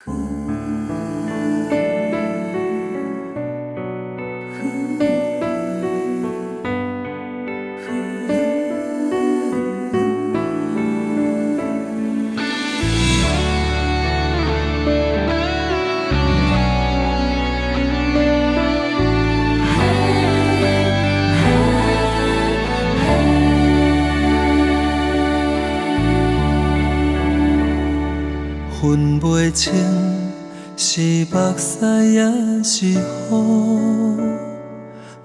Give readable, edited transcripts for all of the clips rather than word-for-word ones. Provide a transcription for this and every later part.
分袂清是目屎也是雨，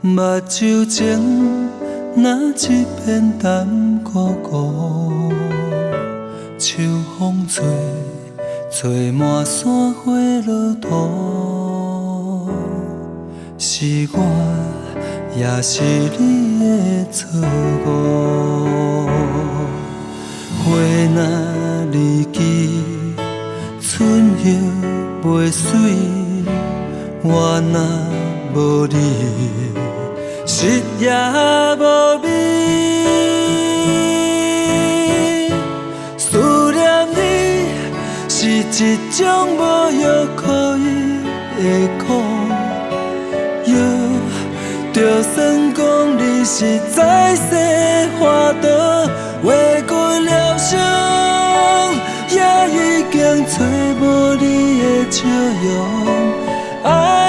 目睭前哪一片淡孤孤，秋风吹，吹满山花落土，是我也是你的错误，花若离枝春叶袂水，我若无你，诗也无味。思念你是一种无药可医的苦，药就算讲你是再生花朵，画骨疗伤，也已经找无你的笑容。爱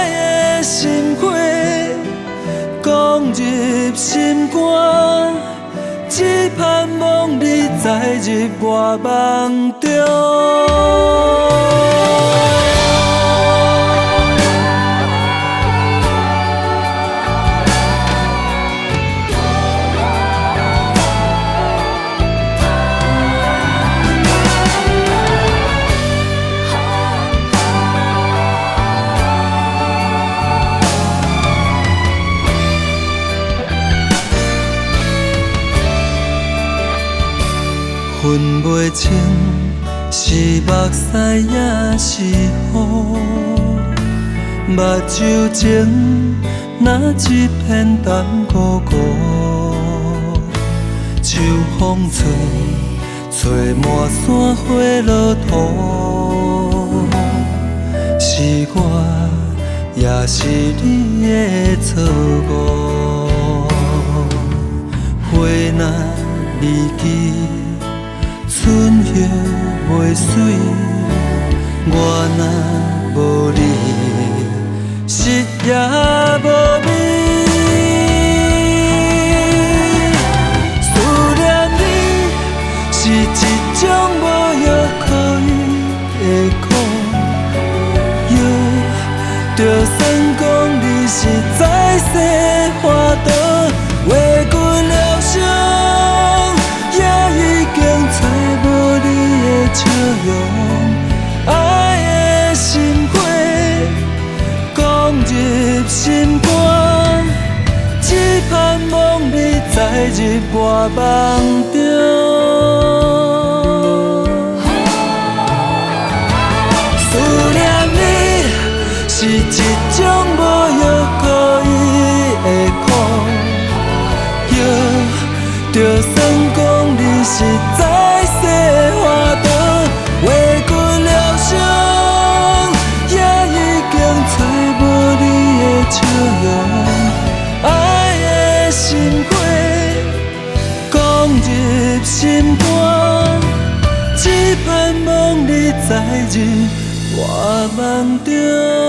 的心花放入心肝，只盼望你再入我梦中。分袂清是目屎也是雨，目睭前哪一片淡孤孤，秋风吹，吹满山花落土，是我也是你的错误，花若离枝春叶袂水，我若无你，诗也无味。思念你是一种无药可医的苦，药就算讲你是再生花朵，画骨疗伤，也已经找无你的笑容。爱的心花放入心肝，只盼望你再入我梦中。思念你是一种无药可医的苦，药就算讲你是再生花朵，画骨疗伤，也已经找无你的笑容。爱的心花放入心肝，只盼望你再入我梦中。